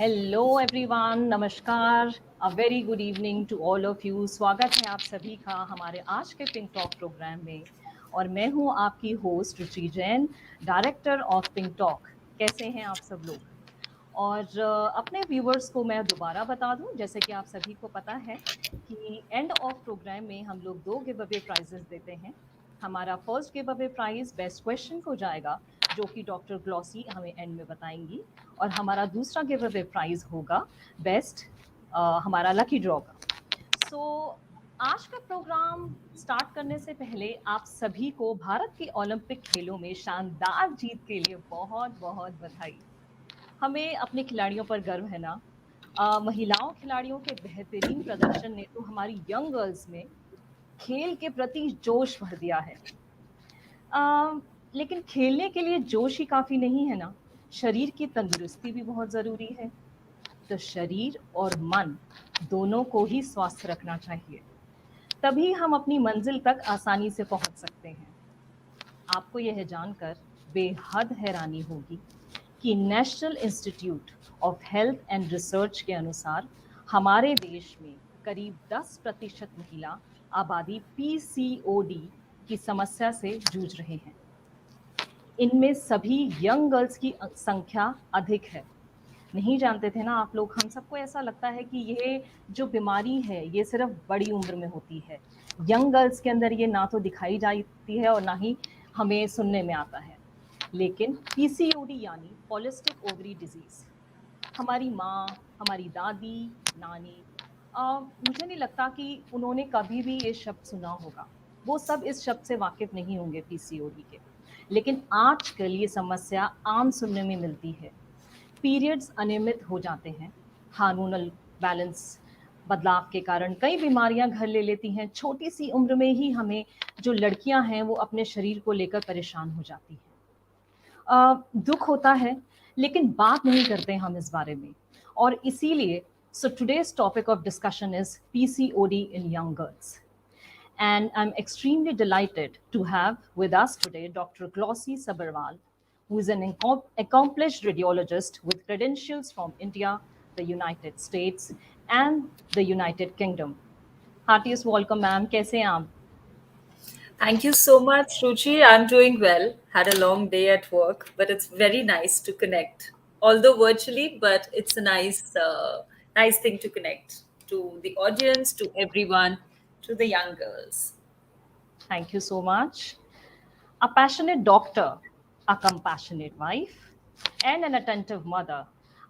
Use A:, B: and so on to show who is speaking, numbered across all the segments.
A: Hello everyone, नमस्कार, a very good evening to all of you. स्वागत है आप सभी का हमारे आज के पिंक टॉक प्रोग्राम में। और मैं हूं आपकी host Ruchi Jain, director of pink talk. कैसे हैं आप सब लोग? और अपने व्यूवर्स को मैं दोबारा बता दूं, जैसे कि आप सभी को पता है कि एंड ऑफ प्रोग्राम में हम लोग दो गिव अवे प्राइजेस देते हैं। हमारा first give away prize best question को जाएगा, जो कि डॉक्टर ग्लॉसी हमें एंड में बताएंगी। और हमारा दूसरा गिव अवे प्राइज होगा बेस्ट हमारा लकी ड्रॉ का। सो आज का प्रोग्राम स्टार्ट करने से पहले आप सभी को भारत के ओलंपिक खेलों में शानदार जीत के लिए बहुत बहुत बधाई। हमें अपने खिलाड़ियों पर गर्व है ना। महिलाओं खिलाड़ियों के बेहतरीन प्रदर्शन ने तो हमारी यंग गर्ल्स में खेल के प्रति जोश भर दिया है। लेकिन खेलने के लिए जोश ही काफ़ी नहीं है ना, शरीर की तंदुरुस्ती भी बहुत ज़रूरी है। तो शरीर और मन दोनों को ही स्वस्थ रखना चाहिए, तभी हम अपनी मंजिल तक आसानी से पहुंच सकते हैं। आपको यह जानकर बेहद हैरानी होगी कि national institute of health and research के अनुसार हमारे देश में करीब 10% महिला आबादी पीसीओडी की समस्या से जूझ रहे हैं। इनमें सभी यंग गर्ल्स की संख्या अधिक है। नहीं जानते थे ना आप लोग, हम सबको ऐसा लगता है कि ये जो बीमारी है ये सिर्फ बड़ी उम्र में होती है। यंग गर्ल्स के अंदर ये ना तो दिखाई जाती है और ना ही हमें सुनने में आता है। लेकिन पीसीओडी यानी पॉलिस्टिक ओवरी डिजीज, हमारी माँ, हमारी दादी, नानी, मुझे नहीं लगता कि उन्होंने कभी भी ये शब्द सुना होगा। वो सब इस शब्द से वाकिफ नहीं होंगे पीसीओडी के। लेकिन आजकल ये समस्या आम सुनने में मिलती है। पीरियड्स अनियमित हो जाते हैं, हार्मोनल बैलेंस बदलाव के कारण कई बीमारियां घर ले लेती हैं। छोटी सी उम्र में ही हमें जो लड़कियां हैं वो अपने शरीर को लेकर परेशान हो जाती हैं। दुख होता है, लेकिन बात नहीं करते हम इस बारे में। और इसीलिए so today's topic of discussion is PCOD in young girls. And I'm extremely delighted to have with us today Dr. Glossy Sabharwal, who is an accomplished radiologist with credentials from India, the United States, and the United Kingdom. Heartiest welcome, ma'am. कैसे हैं आप?
B: Thank you so much, Ruchi. I'm doing well. Had a long day at work, but it's very nice to connect. Although virtually, but it's a nice thing to connect to the audience, to everyone, to the young girls.
A: Thank you so much. A passionate doctor, a compassionate wife, and an attentive mother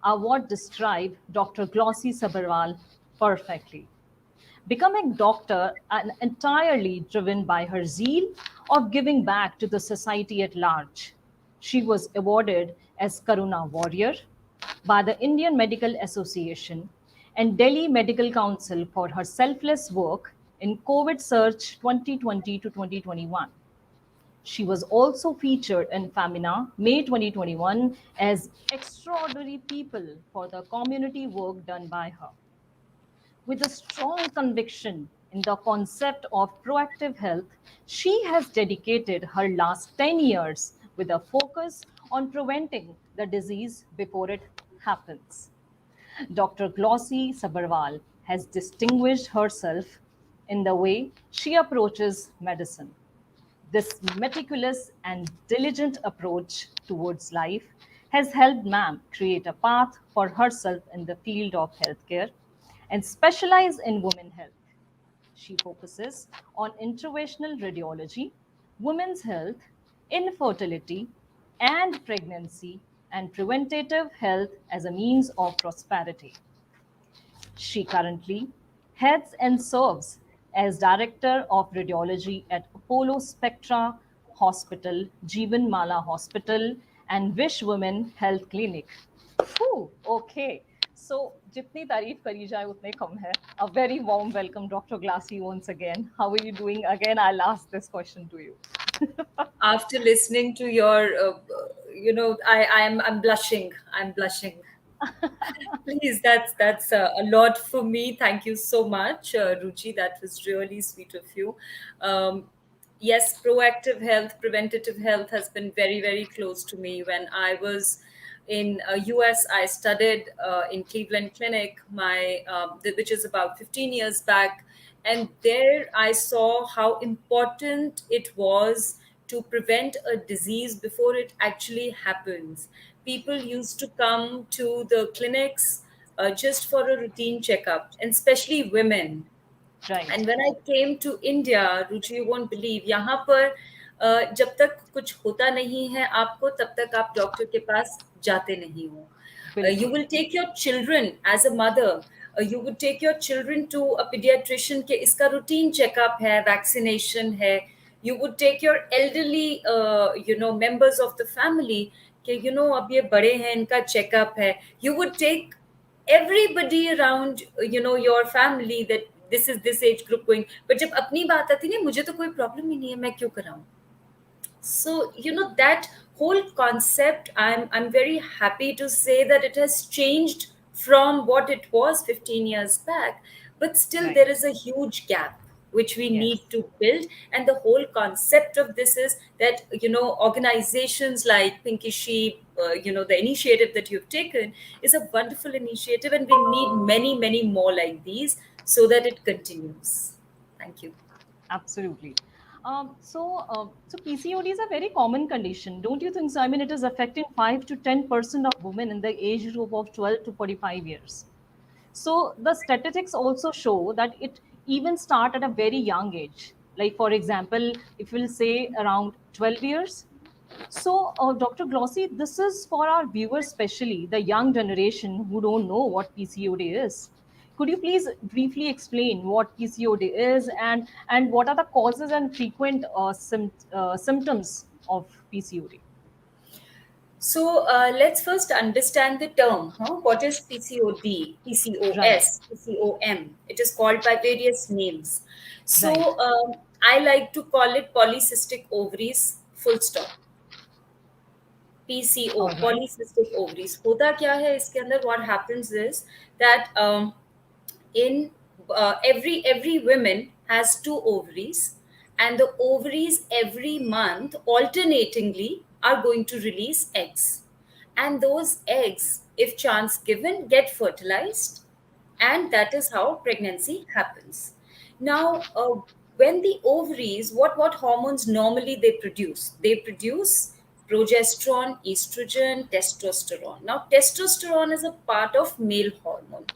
A: are what describe Dr. Glossy Sabharwal perfectly. Becoming doctor and entirely driven by her zeal of giving back to the society at large. She was awarded as Karuna Warrior by the Indian Medical Association and Delhi Medical Council for her selfless work in COVID surge 2020 to 2021. She was also featured in Femina May 2021 as Extraordinary People for the community work done by her. With a strong conviction in the concept of proactive health, she has dedicated her last 10 years with a focus on preventing the disease before it happens. Dr. Glossy Sabharwal has distinguished herself in the way she approaches medicine. This meticulous and diligent approach towards life has helped ma'am create a path for herself in the field of healthcare and specialize in women health. She focuses on interventional radiology, women's health, infertility, and pregnancy, and preventative health as a means of prosperity. She currently heads and serves as Director of Radiology at Apollo Spectra Hospital, Jeevan Mala Hospital, and Wish Women Health Clinic. Whew, okay. So, जितनी तारीफ करी जाए उतने कम है. A very warm welcome, Dr. Glassy, once again. How are you doing? Again, I'll ask this question to you.
B: After listening to your, I'm blushing. I'm blushing. Please, that's a lot for me. Thank you so much, Ruchi. That was really sweet of you. Yes, proactive health, preventative health has been very, very close to me. When I was in US. I studied in Cleveland Clinic, which is about 15 years back, and there I saw how important it was to prevent a disease before it actually happens. People used to come to the clinics just for a routine checkup, and especially women.
A: Right.
B: And when I came to India, Ruchi, you won't believe, यहाँ पर जब तक कुछ होता नहीं है आपको, तब तक आप डॉक्टर के पास जाते नहीं हो. You
A: बिल्कुल.
B: will take your children as a mother. You would take your children to a pediatrician के इसका routine checkup है, vaccination है. You would take your elderly, members of the family कि अब ये बड़े हैं, इनका checkup है. You would take everybody around, your family, that this is this age group going. But जब अपनी बात आती है, मुझे तो कोई problem ही नहीं है, मैं क्यों कराऊं? So that whole concept, I'm very happy to say that it has changed from what it was 15 years back, but still
A: Right.
B: there is a huge gap which we need
A: Yes.
B: to build. And the whole concept of this is that organizations like Pinky Sheep, the initiative that you've taken is a wonderful initiative, and we need many, many more like these so that it continues. Thank you.
A: Absolutely. So PCOD is a very common condition, don't you think so? I mean, it is affecting 5 to 10% of women in the age group of 12 to 45 years. So the statistics also show that it even start at a very young age. Like for example, if we'll say around 12 years. So, Dr. Glossy, this is for our viewers, especially the young generation who don't know what PCOD is. Could you please briefly explain what PCOD is and what are the causes and frequent symptoms of PCOD?
B: So let's first understand the term. What is PCOD,
A: Right,
B: PCOS, PCOM? It is called by various names.
A: right.
B: So I like to call it polycystic ovaries, full stop. PCO,
A: All right.
B: polycystic ovaries. होता क्या है इसके अंदर? What happens is that in every woman has two ovaries, and the ovaries every month alternatingly are going to release eggs, and those eggs, if chance given, get fertilized, and that is how pregnancy happens. Now when the ovaries, what hormones normally they produce progesterone, estrogen, testosterone. Now testosterone is a part of male hormone.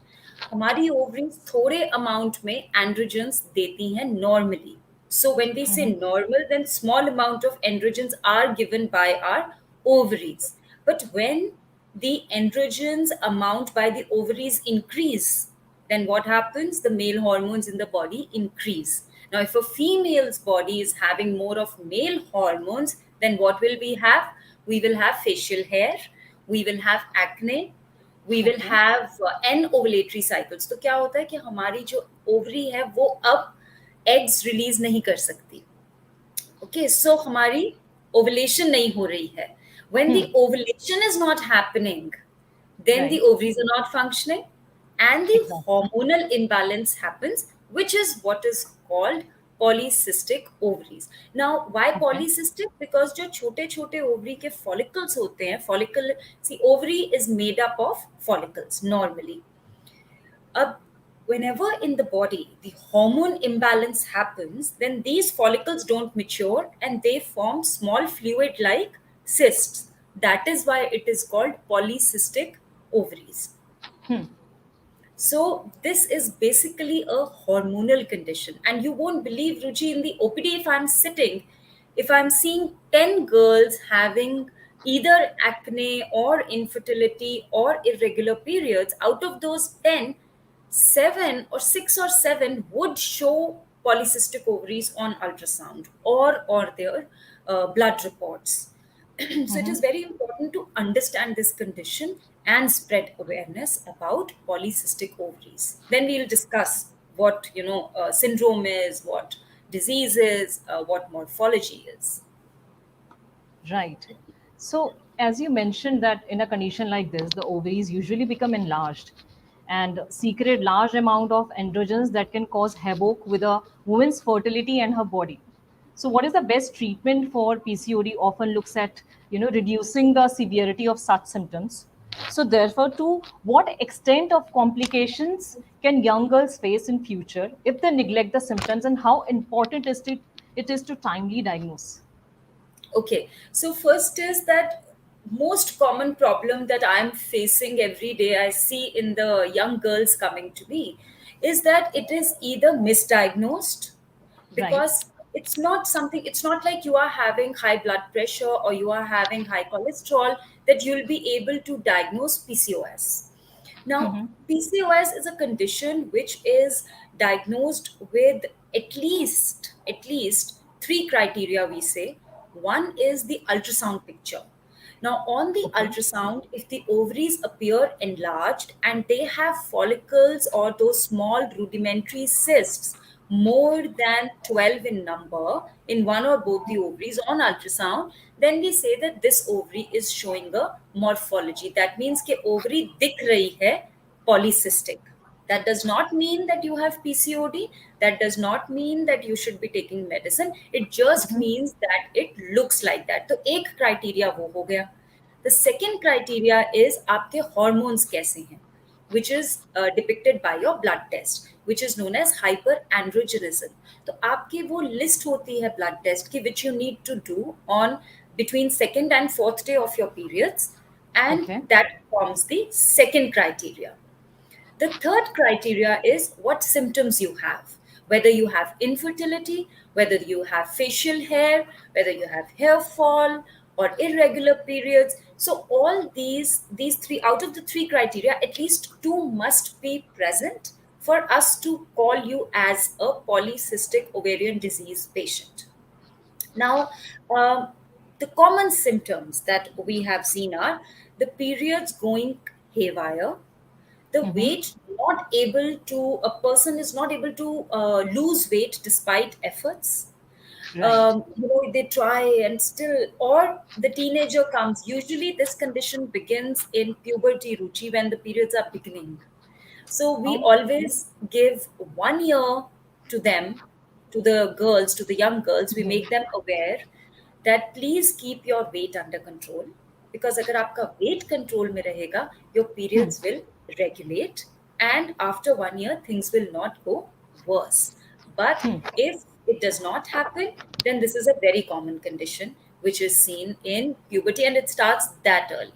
B: हमारी ovaries थोड़े amount में androgens देती हैं normally. So when we say normal, then small amount of androgens are given by our ovaries. But when the androgens amount by the ovaries increase, then what happens? The male hormones in the body increase. Now, if a female's body is having more of male hormones, then what will we have? We will have facial hair, we will have acne, we will
A: Okay.
B: Have anovulatory cycles. तो क्या होता है कि हमारी जो ovary है वो अब एग्स रिलीज नहीं कर सकती. ओके, सो हमारी ओवुलेशन नहीं हो रही है. When the ovulation is not happening, then the
A: Right.
B: ovaries are not functioning, and the
A: Exactly.
B: hormonal imbalance happens, which is what is called polycystic ovaries. Now, why
A: Okay.
B: polycystic? Because जो छोटे छोटे ovary के follicles होते हैं, follicle, see, ovary is made up of follicles normally. अब whenever in the body the hormone imbalance happens, then these follicles don't mature and they form small fluid like cysts. That is why it is called polycystic ovaries. So this is basically a hormonal condition. And you won't believe, Ruchi, in the OPD, if I'm seeing 10 girls having either acne or infertility or irregular periods, out of those 10, 6 or 7 would show polycystic ovaries on ultrasound or their blood reports. So it is very important to understand this condition and spread awareness about polycystic ovaries. Then we'll discuss what syndrome is, what disease is, what morphology is.
A: Right. So, as you mentioned, that in a condition like this, the ovaries usually become enlarged and secrete large amount of androgens that can cause havoc with a woman's fertility and her body. So what is the best treatment for PCOD often looks at, reducing the severity of such symptoms. So therefore, to what extent of complications can young girls face in future if they neglect the symptoms, and how important it is to timely diagnose?
B: Okay, so first is that most common problem that I'm facing every day, I see in the young girls coming to me, is that it is either misdiagnosed,
A: Right.
B: because it's not like you are having high blood pressure or you are having high cholesterol that you'll be able to diagnose PCOS. Now, PCOS is a condition which is diagnosed with at least three criteria, we say. One is the ultrasound picture. Now, on the
A: Okay.
B: ultrasound, if the ovaries appear enlarged and they have follicles or those small rudimentary cysts more than 12 in number in one or both the ovaries on ultrasound, then we say that this ovary is showing a morphology. That means कि ovary दिख रही है polycystic. That does not mean that you have PCOD. That does not mean that you should be taking medicine. It just means that it looks like that. तो एक criteria वो हो गया. The second criteria is आपके hormones कैसे हैं, which is depicted by your blood test, which is known as hyperandrogenism. तो आपकी वो list होती है blood test की which you need to do on between second and fourth day of your periods, and
A: Okay.
B: that forms the second criteria. The third criteria is what symptoms you have, whether you have infertility, whether you have facial hair, whether you have hair fall or irregular periods. So all these three, out of the three criteria, at least two must be present for us to call you as a polycystic ovarian disease patient. Now, the common symptoms that we have seen are the periods going haywire, the weight not able to, a person is not able to lose weight despite efforts.
A: Right.
B: They try and still, or the teenager comes. Usually this condition begins in puberty, Ruchi, when the periods are beginning. So we
A: Oh.
B: always give 1 year to them, to the girls, to the young girls. We make them aware that please keep your weight under control, because अगर आपका weight control में रहेगा, your periods will regulate, and after 1 year things will not go worse. But if it does not happen, then this is a very common condition which is seen in puberty, and it starts that early.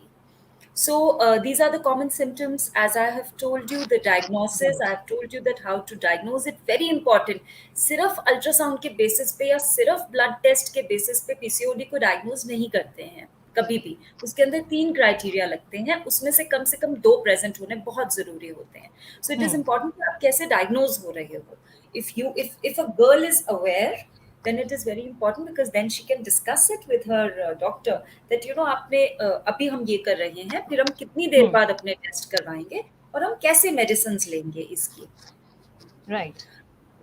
B: So these are the common symptoms. As I have told you, the diagnosis, I
A: Right.
B: have told you that how to diagnose it, very important. सिर्फ ultrasound के basis पे या सिर्फ blood test के basis पे PCOD को diagnose नहीं करते हैं कभी भी. उसके अंदर तीन क्राइटेरिया लगते हैं, उसमें से कम दो प्रेजेंट होने बहुत जरूरी होते हैं. सो इट इज इम्पोर्टेंट कि आप कैसे डायग्नोज हो रहे हो. If a girl is aware, then it is very important, because then she can discuss it with her doctor that आपने अभी हम ये कर रहे हैं, फिर हम कितनी देर बाद अपने टेस्ट करवाएंगे और हम कैसे मेडिसिन लेंगे इसकी.
A: Right.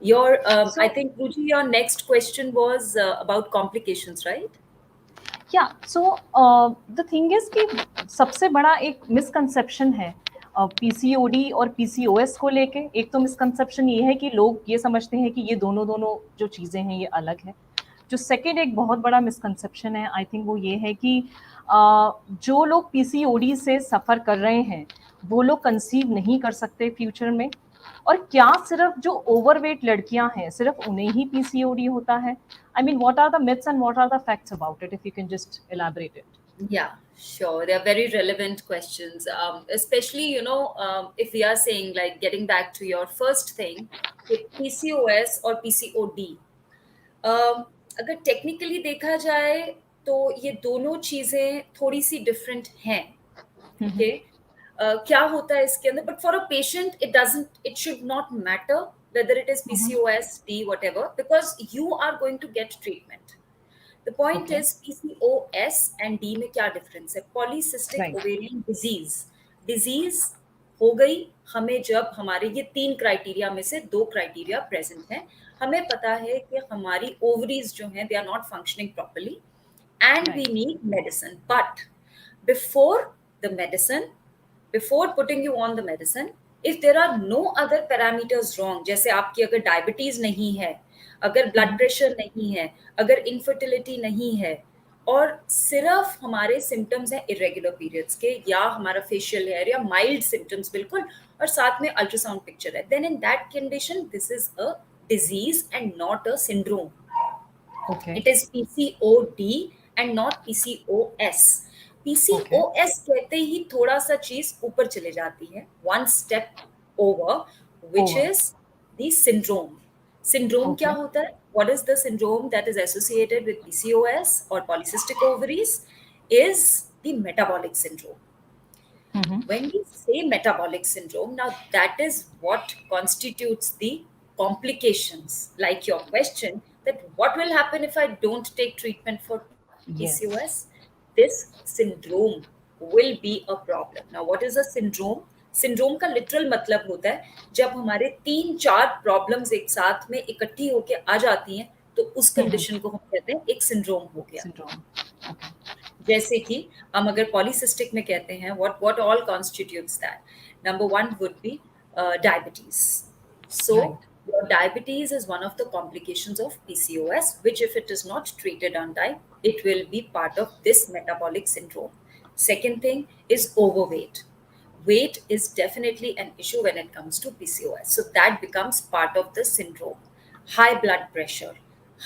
B: Your I
A: So
B: think, Ruchi, your next question was about complications, right?
A: या सो द थिंग इज कि सबसे बड़ा एक मिसकंसेप्शन है पीसीओडी और पीसीओएस को लेके. एक तो मिसकंसेप्शन ये है कि लोग ये समझते हैं कि ये दोनों दोनों जो चीज़ें हैं ये अलग है. जो सेकेंड एक बहुत बड़ा मिसकंसेप्शन है, आई थिंक वो ये है कि जो लोग पीसीओडी से सफ़र कर रहे हैं वो लोग कंसीव नहीं कर सकते फ्यूचर में. और क्या सिर्फ जो ओवरवेट लड़कियां हैं सिर्फ उन्हें ही पीसीओडी होता है? I mean, what are the myths and what are the facts about it, if you can just elaborate it?
B: Yeah, sure. They're very relevant questions. Especially, if we are saying, like, getting back to your first thing, with PCOS or PCOD, अगर technically देखा जाए तो ये दोनों चीजें थोड़ी सी different हैं. Okay, क्या होता है इसके अंदर, but for a patient it should not matter whether it is PCOS, D, whatever, because you are going to get treatment. The point
A: Okay.
B: is PCOS and D में क्या difference है? Polycystic
A: Right.
B: ovarian disease हो गई हमें जब हमारे ये तीन क्राइटेरिया में से दो क्राइटेरिया प्रेजेंट हैं. हमें पता है कि हमारी ओवरीज जो हैं they are not functioning properly and we
A: Right.
B: need medicine. But before the medicine, before putting you on the medicine, if there are no other parameters wrong, जैसे आपकी अगर डायबिटीज नहीं है, अगर ब्लड प्रेशर नहीं है, अगर इनफर्टिलिटी नहीं है, और सिर्फ हमारे सिम्टम्स हैं इरेगुलर पीरियड्स के, या हमारा फेशियल हेयर, या माइल्ड सिम्टम्स बिल्कुल, और साथ में अल्ट्रासाउंड पिक्चर है, then in that condition this is a disease and not a syndrome.
A: Okay.
B: It is PCOD and not PCOS.
A: Okay.
B: PCOS कहते ही थोड़ा सा चीज ऊपर चले जाती है, one step over, which
A: Over.
B: is the syndrome. Syndrome क्या
A: Okay.
B: होता है? What is the syndrome that is associated with PCOS or polycystic ovaries? Is the metabolic syndrome. When we say metabolic syndrome, now that is what constitutes the complications. Like your question, that what will happen if I don't take treatment for PCOS?
A: Yes.
B: This syndrome will be a problem. Now, what is a syndrome? Syndrome का literal मतलब होता है जब हमारे 3-4 problems एक साथ में इकट्ठी होके आ जाती हैं, तो उस कंडीशन को हम कहते हैं एक सिंड्रोम हो गया.
A: Syndrome. Okay.
B: जैसे कि हम अगर पॉलीसिस्टिक में कहते हैं, what all constitutes that? Number one would be diabetes. So
A: Right.
B: your diabetes is one of the complications of PCOS, which if it is not treated on time, it will be part of this metabolic syndrome. Second thing is overweight. Weight is definitely an issue when it comes to PCOS. So that becomes part of the syndrome. High blood pressure,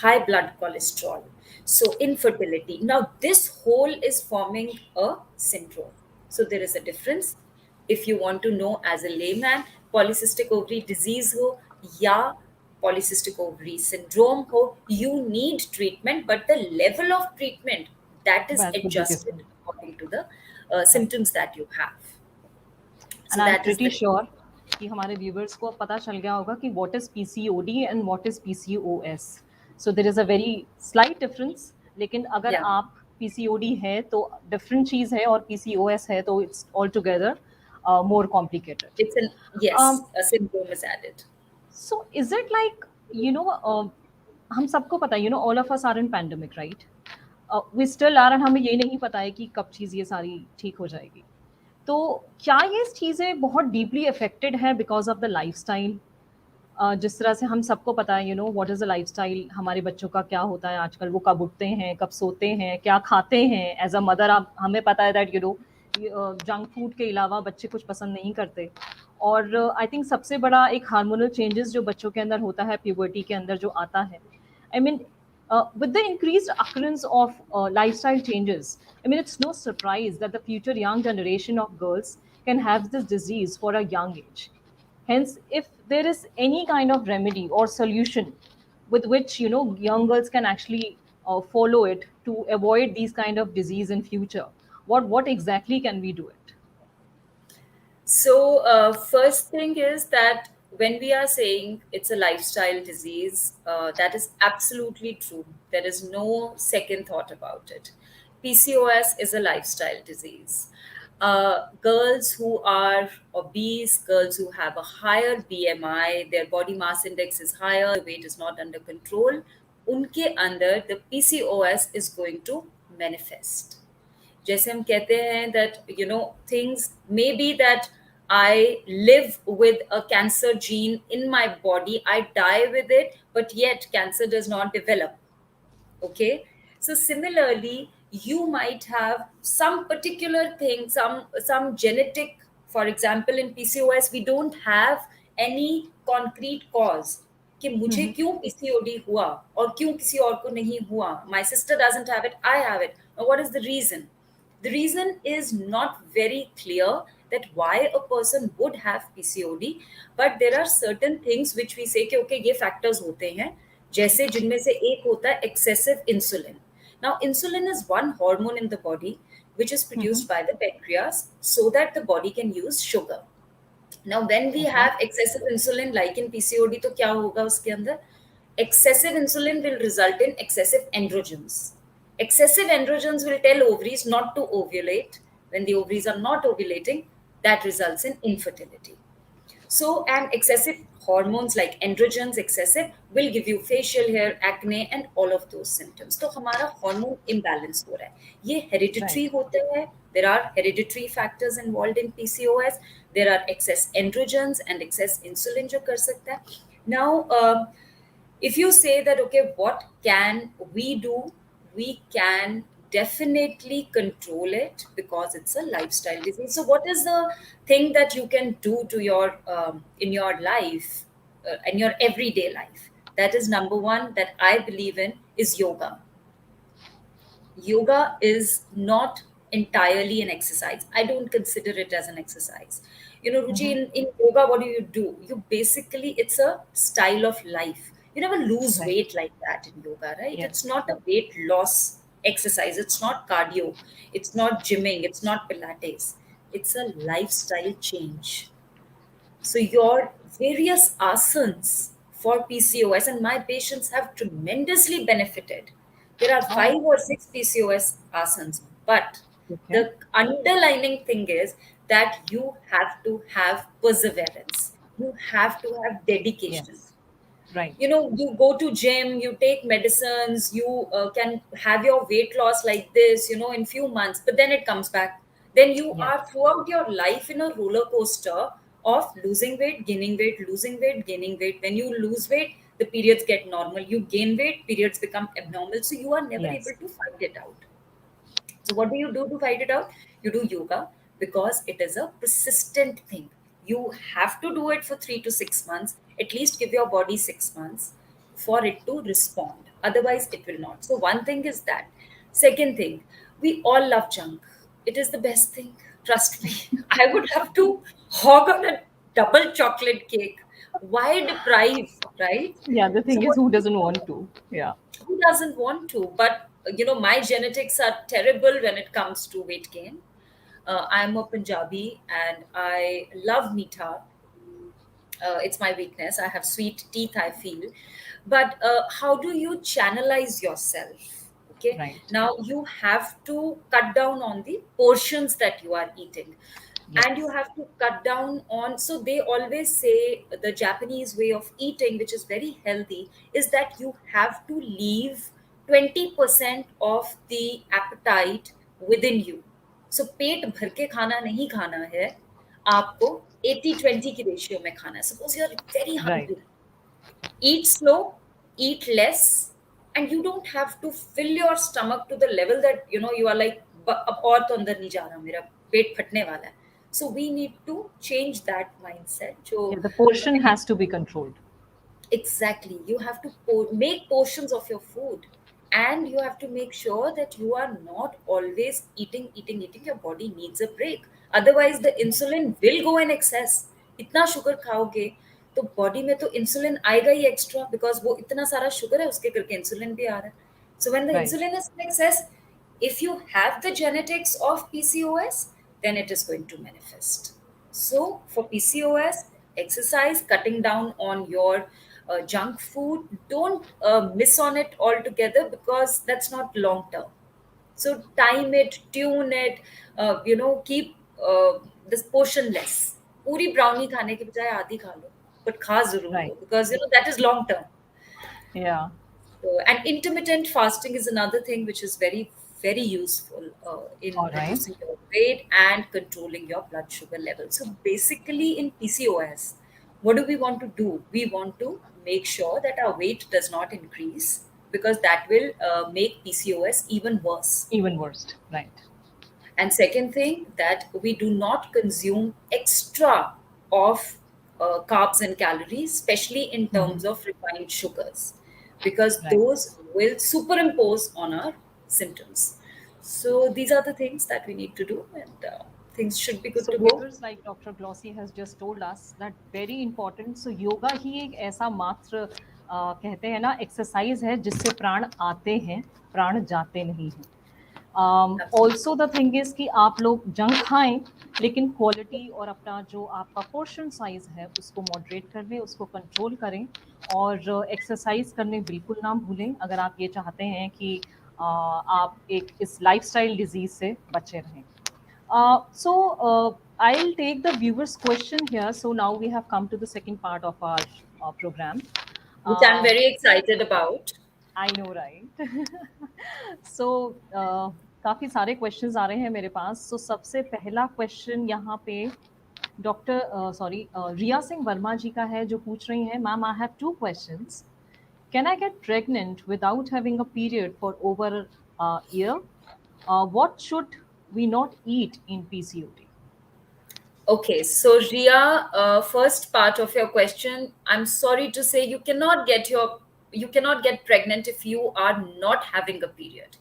B: high blood cholesterol, so infertility. Now, this whole is forming a syndrome. So there is a difference. If you want to know as a layman, polycystic ovary disease ho ya polycystic ovary syndrome ho, you need treatment, but the level of treatment that is
A: That would be
B: adjusted
A: different.
B: according to the
A: Right.
B: symptoms that you have.
A: And
B: So
A: I'm
B: that is
A: pretty
B: the
A: sure कि हमारे viewers को अब पता चल गया होगा कि what is PCOD and what is PCOS. So there is a very slight difference. लेकिन अगर
B: yeah.
A: आप PCOD है तो different चीज़ है, और PCOS है तो it's altogether more complicated.
B: It's an
A: Um,
B: yes, a syndrome is added.
A: so is it like, हम सबको पता है, all of us are in pandemic, right? We still are, and हमें ये नहीं पता है कि कब चीज़ ये सारी ठीक हो जाएगी. तो क्या ये चीज़ें बहुत डीपली अफेक्टेड है बिकॉज ऑफ द लाइफस्टाइल? जिस तरह से हम सबको पता है, व्हाट इज़ द लाइफस्टाइल, हमारे बच्चों का क्या होता है आजकल, वो कब उठते हैं, कब सोते हैं, क्या खाते हैं. एज अ मदर आप हमें पता है दैट जंक फूड के अलावा बच्चे कुछ पसंद नहीं करते. और आई थिंक सबसे बड़ा एक हार्मोनल चेंजेस जो बच्चों के अंदर होता है प्यूबर्टी के अंदर जो आता है. I mean, with the increased occurrence of lifestyle changes, I mean, it's no surprise that the future young generation of girls can have this disease for a young age. Hence, if there is any kind of remedy or solution with which young girls can actually follow it to avoid these kind of disease in future, what exactly can we do it?
B: So, first thing is that when we are saying it's a lifestyle disease, that is absolutely true. There is no second thought about it. PCOS is a lifestyle disease. Girls who are obese, girls who have a higher BMI, their body mass index is higher, the weight is not under control, unke under the PCOS is going to manifest. जैसे हम कहते हैं that things may be that I live with a cancer gene in my body, I die with it, but yet cancer does not develop. Okay, so similarly you might have some particular thing, some genetic. For example, in PCOS we don't have any concrete cause कि मुझे क्यों PCOD हुआ और क्यों किसी और को नहीं हुआ. My sister doesn't have it, I have it. Now what is the reason? The reason is not very clear that why a person would have PCOD, but there are certain things which we say कि okay ये factors होते हैं, जैसे जिनमें से एक होता है excessive insulin. Now insulin is one hormone in the body which is produced by the pancreas so that the body can use sugar. Now when we
A: Okay.
B: have excessive insulin like in PCOD, तो क्या होगा उसके अंदर? Excessive insulin will result in excessive androgens. Excessive androgens will tell ovaries not to ovulate. When the ovaries are not ovulating, that results in infertility. So, and excessive hormones like androgens, excessive, will give you facial hair, acne, and all of those symptoms. तो हमारा hormone imbalance हो रहा है. ये hereditary
A: Right.
B: होते हैं. There are hereditary factors involved in PCOS. There are excess androgens and excess insulin जो कर सकता है. Now, If you say that, okay, what can we do? We can definitely control it because it's a lifestyle disease. So, what is the thing that you can do to your in your life, in your everyday life? That is number one that I believe in is yoga. Yoga is not entirely an exercise. I don't consider it as an exercise. You know, Ruchi,
A: Mm-hmm.
B: in yoga, what do? You basically, it's a style of life. You never lose
A: Right.
B: weight like that in yoga, right? It's
A: Yes.
B: not a weight loss exercise. It's not cardio. It's not gymming. It's not Pilates. It's a lifestyle change. So your various asanas for PCOS, and my patients have tremendously benefited. There are
A: Oh,
B: 5 or 6 PCOS asanas, but
A: okay.
B: the underlining thing is that you have to have perseverance. You have to have dedication.
A: Yes. Right.
B: You know, you go to gym, you take medicines, you can have your weight loss like this, you know, in few months, but then it comes back. Then you are
A: Yes.
B: throughout your life in a roller coaster of losing weight, gaining weight, losing weight, gaining weight. When you lose weight, the periods get normal. You gain weight, periods become abnormal, so you are never
A: Yes.
B: able to fight it out. So, what do you do to fight it out? You do yoga because it is a persistent thing. You have to do it for 3 to 6 months, at least give your body 6 months for it to respond. Otherwise, it will not. So, one thing is that. Second thing, we all love junk. It is the best thing. Trust me. I would have to hog on a double chocolate cake. Why deprive, right?
A: Yeah, the
B: So,
A: thing is,
B: what
A: who
B: do we
A: doesn't want
B: do?
A: to? Yeah.
B: Who doesn't want to? But you know, my genetics are terrible when it comes to weight gain. I'm a Punjabi and I love meetha. It's my weakness. I have sweet teeth, I feel. But how do you channelize yourself? Okay.
A: Right.
B: Now you have to cut down on the portions that you are eating. And you
A: Yes.
B: have to cut down on, so they always say the Japanese way of eating, which is very healthy, is that you have to leave 20% of the appetite within you. So पेट भर के खाना नहीं खाना है, आपको 80-20 की ratio में खाना है. Suppose you are very
A: Right.
B: hungry, eat slow, eat less, and you don't have to fill your stomach to the level that you know you are like अब और तो अंदर नहीं जा रहा, मेरा पेट फटने वाला है. So we need to change that mindset. जो
A: Yeah, the portion has to be controlled.
B: exactly, you have to make portions of your food, and you have to make sure that you are not always eating. Your body needs a break. Otherwise, the insulin will go in excess. इतना sugar खाओगे तो body में तो insulin आएगा ही extra, because वो इतना सारा sugar है उसके करके इंसुलिन भी आ रहा है. So when the
A: Right.
B: insulin is in excess, if you have the genetics of PCOS, then it is going to manifest. So, for PCOS, exercise, cutting down on your junk food, don't miss on it altogether because that's not long term. So, time it, tune it, keep this portion less. पूरी brownie खाने के बजाय आधी खा लो, but खा जरूर
A: Right.
B: Low because you know that is long term.
A: Yeah.
B: So, and intermittent fasting is another thing which is very, very useful in
A: All right.
B: reducing your weight and controlling your blood sugar level. So, basically, in PCOS, what do we want to do? We want to make sure that our weight does not increase because that will make PCOS even worse.
A: Even worst. Right.
B: And second thing, that we do not consume extra of carbs and calories, especially in
A: Mm-hmm.
B: terms of refined sugars, because
A: Right.
B: those will superimpose on our symptoms. So these are the things that we need to do, and things should be good
A: So
B: to go.
A: viewers, like Dr. Glossy has just told us that very important. So yoga ही एक ऐसा मात्र कहते हैं ना exercise है जिससे प्राण आते हैं, प्राण जाते नहीं हैं. ऑल्सो द थिंग इज कि आप लोग जंक खाएं लेकिन क्वालिटी और अपना जो आपका पोर्शन साइज है उसको मॉडरेट कर लें, उसको कंट्रोल करें और एक्सरसाइज करने बिल्कुल ना भूलें अगर आप ये चाहते हैं कि आप एक इस लाइफस्टाइल डिजीज से बचे रहें. So I'll take the viewer's question here. So now we have come to the second part of our program.
B: Which I'm very excited about.
A: I know, right? So काफ़ी सारे क्वेश्चंस आ रहे हैं मेरे पास. So सबसे पहला क्वेश्चन यहाँ पे doctor रिया सिंह वर्मा जी का है जो पूछ रही हैं, ma'am I have 2 questions. Can I get pregnant without having a period for over a year? What should we not eat in PCOD?
B: Okay, so Ria, first part of your question, I'm sorry to say you cannot get pregnant if you are not having a period.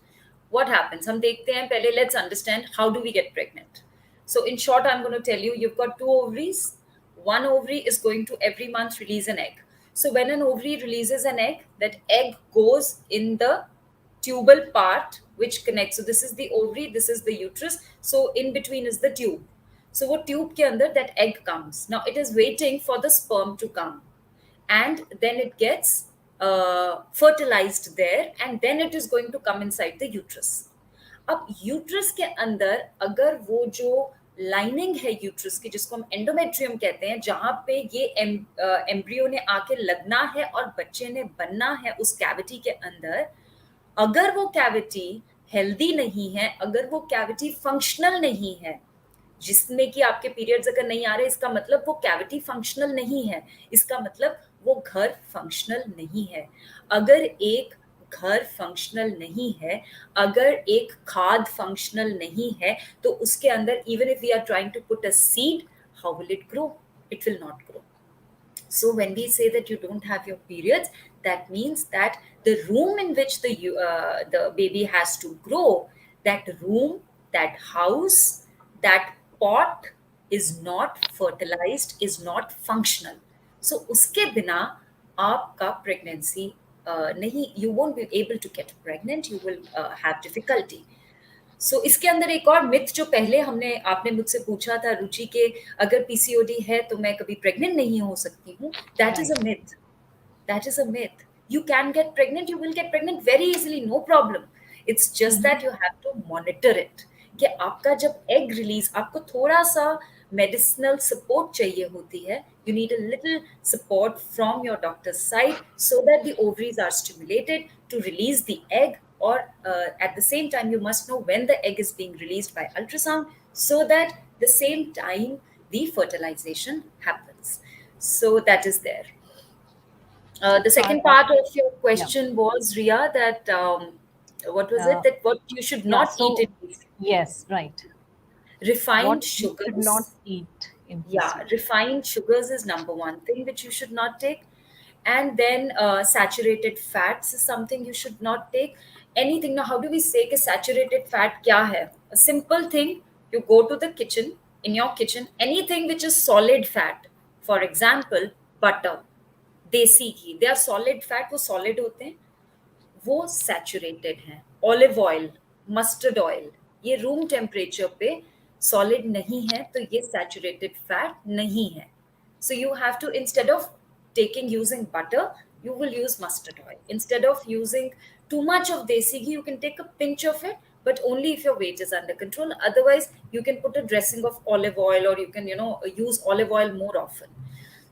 B: What happens? हम देखते हैं पहले. Let's understand how do we get pregnant. So in short, I'm going to tell you, you've got two ovaries. One ovary is going to every month release an egg. So when an ovary releases an egg, that egg goes in the tubal part which connects. So this is the ovary, this is the uterus. So in between is the tube. So वो tube के अंदर that egg comes. Now it is waiting for the sperm to come, and then it gets fertilized there, and then it is going to come inside the uterus. अब uterus के अंदर अगर वो जो lining है uterus की, जिसको हम एंडोमेट्रियम कहते हैं, जहां पे ये एम्ब्रियो ने आके लगना है और बच्चे ने बनना है उस कैविटी के अंदर, अगर वो कैविटी हेल्दी नहीं है, अगर वो कैविटी फंक्शनल नहीं है, जिसमें कि आपके पीरियड्स अगर नहीं आ रहे, इसका मतलब वो कैविटी फंक्शनल नहीं है, इसका मतलब वो घर फंक्शनल नहीं है. अगर एक घर फंक्शनल नहीं है, अगर एक खाद फंक्शनल नहीं है, तो उसके अंदर even if we are trying to put a seed, how will it grow? It will not grow. So when we say that you don't have your periods, that means that the room in which the baby has to grow, that room, that house, that pot is not fertilized, is not functional. So uske bina aapka pregnancy nahi, you won't be able to get pregnant. You will have difficulty. सो इसके अंदर एक और myth जो पहले हमने आपने मुझसे पूछा था रुचि के, अगर पीसीओडी है तो मैं कभी प्रेग्नेंट नहीं हो सकती हूँ. That is
A: Right.
B: A myth. That is a myth. You can get pregnant, you will get pregnant very easily, no problem. It's just
A: Mhm.
B: that you have to monitor it. कि आपका जब egg release, आपको थोड़ा सा medicinal support चाहिए होती है. You need a little support from your doctor's side so that the ovaries are stimulated to release the egg, or at the same time you must know when the egg is being released by ultrasound so that the same time the fertilization happens. So that is there. The
A: So I
B: second
A: got,
B: part of your
A: yeah.
B: question was, Ria, that what was it?
A: Uh,
B: That what you should
A: yeah.
B: not eat in
A: So
B: PCOD.
A: yes, right.
B: Refined
A: What we should not
B: sugars.
A: eat in
B: Yeah,
A: PCOD.
B: refined sugars is number one thing which you should not take. And then saturated fats is something you should not take. Anything. Now, how do we say that saturated fat kya hai? A simple thing, you go to the kitchen, in your kitchen, anything which is solid fat. For example, butter, desi ghee, they are solid fat, वो solid होते हैं, वो saturated हैं. Olive oil, mustard oil, ये room temperature पे solid नहीं है, तो ये सैचुरेटेड फैट नहीं है. So you have to, instead of taking using butter, you will use mustard oil. Instead of using too much of desi ghee, you can take a pinch of it, but only if your weight is under control. Otherwise, you can put a dressing of olive oil, or you can, use olive oil more often.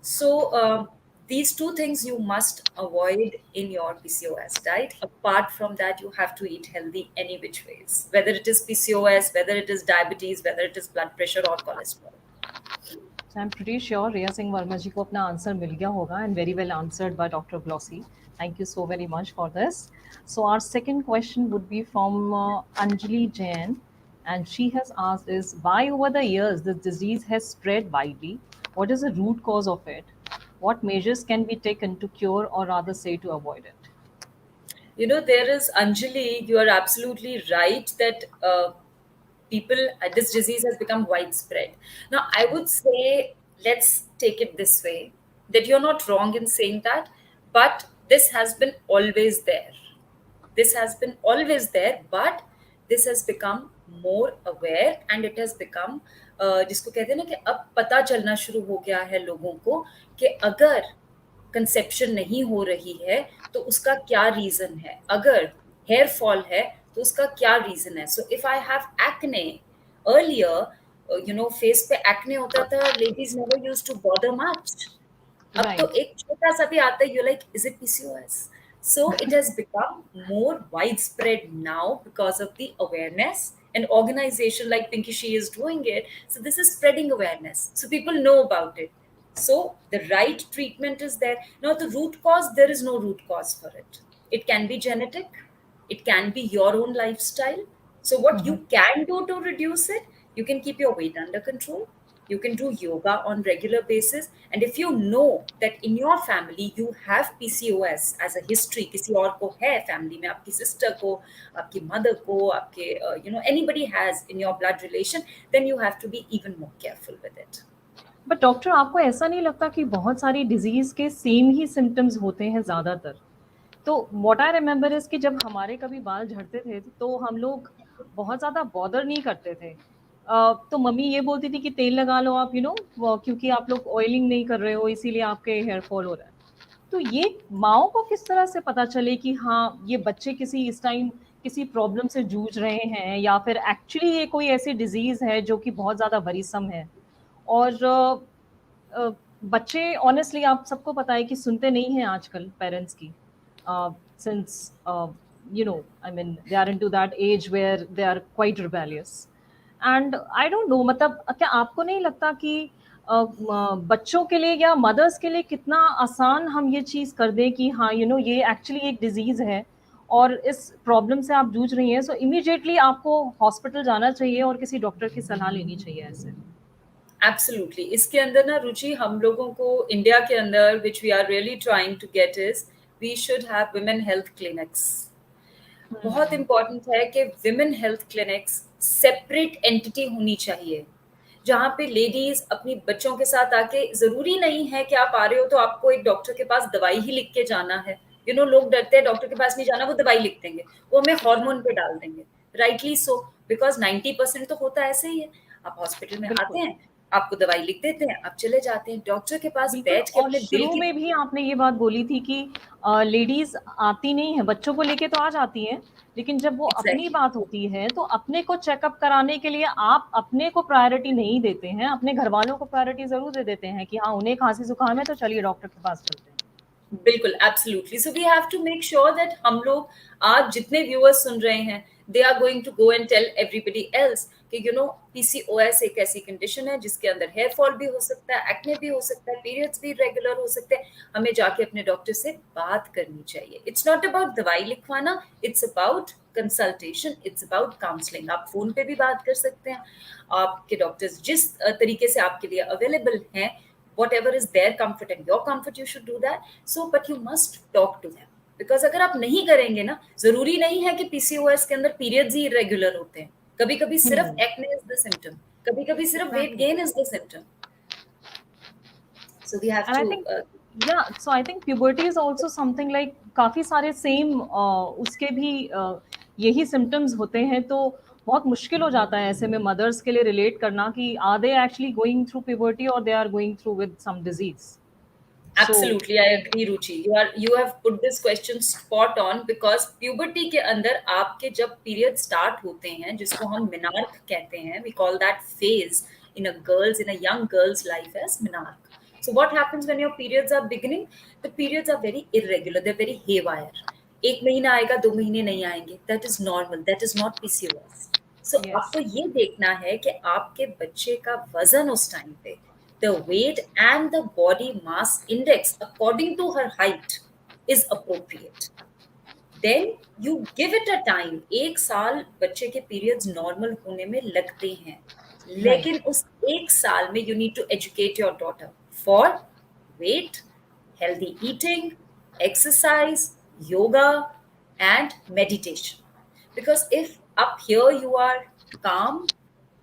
B: So these two things you must avoid in your PCOS diet. Apart from that, you have to eat healthy any which ways, whether it is PCOS, whether it is diabetes, whether it is blood pressure or cholesterol.
A: So I'm pretty sure Riya Singh Verma ji को अपना answer मिल गया होगा, and very well answered by Dr. Glossy. Thank you so very much for this. So our second question would be from Anjali Jain, and she has asked is why over the years this disease has spread widely? What is the root cause of it? What measures can be taken to cure or rather say to avoid it?
B: There is Anjali, you are absolutely right that people, this disease has become widespread. Now, I would say, let's take it this way, that you're not wrong in saying that, but this has been always there. This has been always there, but this has become more aware, and it has become जिसको कहते हैं ना कि अब पता चलना शुरू हो गया है लोगों को कि अगर कंसेप्शन नहीं हो रही है तो उसका क्या रीजन है, अगर हेयर फॉल है तो उसका क्या रीजन है. So if I have acne earlier, face पे एक्ने होता था, ladies never used to bother much. अब तो
A: Right.
B: एक छोटा सा भी आता है, you like is it PCOS. So it has become more widespread now because of the awareness. An organization like Pinky She is doing it. So this is spreading awareness. So people know about it. So the right treatment is there. Now the root cause, there is no root cause for it. It can be genetic, it can be your own lifestyle. So what you can do to reduce it, you can keep your weight under control, you can do yoga on regular basis. And if you know that in your family you have PCOS as a history, किसी और को है family में, आपकी sister को, आपकी mother को, आपके anybody has in your blood relation, then you have to be even more careful with it.
A: But doctor, आपको ऐसा नहीं लगता कि बहुत सारी डिजीज के सेम ही सिम्टम्स होते हैं ज़्यादातर? तो व्हाट आई रिमेंबर इज कि जब हमारे कभी बाल झड़ते थे तो हम लोग बहुत ज़्यादा बॉदर नहीं करते थे। तो मम्मी ये बोलती थी कि तेल लगा लो आप, क्योंकि आप लोग ऑयलिंग नहीं कर रहे हो इसीलिए आपके हेयर फॉल हो रहा है। तो ये माओ को किस तरह से पता चले कि हाँ ये बच्चे किसी इस टाइम किसी प्रॉब्लम से जूझ रहे हैं, या फिर एक्चुअली ये कोई ऐसी डिजीज है जो कि बहुत ज़्यादा वरीसम है? और अ, बच्चे ऑनेस्टली आप सबको पता है कि सुनते नहीं हैं आजकल पेरेंट्स की, since I mean they are into that age where they are quite rebellious. And I don't know, मतलब क्या आपको नहीं लगता कि बच्चों के लिए या मदर्स के लिए कितना आसान हम ये चीज़ कर दें कि हाँ ये एक्चुअली एक डिजीज़ है और इस प्रॉब्लम से आप जूझ रही हैं, सो इमीडिएटली आपको हॉस्पिटल जाना चाहिए और किसी डॉक्टर की सलाह लेनी चाहिए ऐसे?
B: एब्सोल्युटली। इसके अंदर ना रुचि, हम लोगों को इंडिया के अंदर which we are really trying to get is, we should have women health clinics. बहुत इंपॉर्टेंट है कि women health clinics separate entity होनी चाहिए, जहाँ पे लेडीज अपनी बच्चों के साथ आके, जरूरी नहीं है कि आप आ रहे हो तो आपको एक डॉक्टर के पास दवाई ही लिख के जाना है। लोग डरते हैं डॉक्टर के पास नहीं जाना, वो दवाई लिख देंगे, वो हमें हार्मोन पे डाल देंगे। राइटली सो, बिकॉज 90% तो होता ऐसे ही है। आप हॉस्पिटल में आते
A: बिल्कुल,
B: हैं, आपको दवाई लिख देते हैं, आप चले जाते हैं डॉक्टर के पास
A: बिल्कुल।
B: बैठ के
A: और
B: अपने दिल
A: शुरू
B: की।
A: में भी आपने ये बात बोली थी कि लेडीज़ आती नहीं हैं, बच्चों को लेके तो आ जाती हैं, लेकिन जब वो अपनी
B: एग्जैक्टली,
A: बात होती है, तो अपने को चेकअप कराने के लिए आप अपने को प्रायोरिटी नहीं देते हैं, अपने घरवालों को प्रायोरिटी ज़रूर दे देते हैं कि हाँ, उन्हें खाँसी-जुकाम है तो चलिए डॉक्टर के पास चलते हैं।
B: बिल्कुल, absolutely. So we have to make sure that हम लोग, आज जितने व्यूअर्स सुन रहे हैं, they are going to go and tell everybody else कि पीसीओएस एक ऐसी कंडीशन है जिसके अंदर हेयर फॉल भी हो सकता है, एक्ने भी हो सकता है, पीरियड्स भी रेगुलर हो सकते हैं। हमें जाके अपने डॉक्टर से बात करनी चाहिए। इट्स नॉट अबाउट दवाई लिखवाना, it's about consultation, it's about counselling. आप फोन पे भी बात कर सकते हैं, आपके डॉक्टर्स जिस तरीके से आपके लिए अवेलेबल हैं, whatever is their comfort and your comfort, you should do that. So but you must talk to them, because अगर आप नहीं करेंगे ना, जरूरी नहीं है कि पीसीओएस के अंदर पीरियड्स ही इरेगुलर होते हैं। कभी कभी सिर्फ
A: हुँ,
B: एक्ने इज द सिम्टम, कभी कभी सिर्फ weight
A: exactly.
B: Gain is the symptom. So we have
A: and I
B: to
A: think, या so I think puberty is also something like काफी सारे सेम उसके भी यही सिम्टम्स होते हैं, तो बहुत मुश्किल हो जाता है ऐसे में मदर्स के लिए रिलेट करना कि are they actually going through puberty और they are going through with some disease. So
B: Absolutely, I agree, Ruchi. You have put this question spot on, because puberty के अंदर आपके जब पीरियड स्टार्ट होते हैं, जिसको हम मिनार्क कहते हैं, we call that phase in a young girl's life as menarche. So what happens when your periods are beginning? The periods are very irregular, they're very haywire. एक महीना आएगा, 2 महीने नहीं आएंगे, that is normal, that is not PCOS. So
A: yes,
B: आपको ये देखना है कि आपके बच्चे का वजन उस टाइम पे, the weight and the body mass index according to her height is appropriate. Then you give it a time. 1 साल बच्चे के periods normal होने में लगते हैं, लेकिन
A: राइट,
B: उस 1 साल में you need to educate your daughter for weight, healthy eating, exercise, yoga, and meditation. Because if up here you are calm,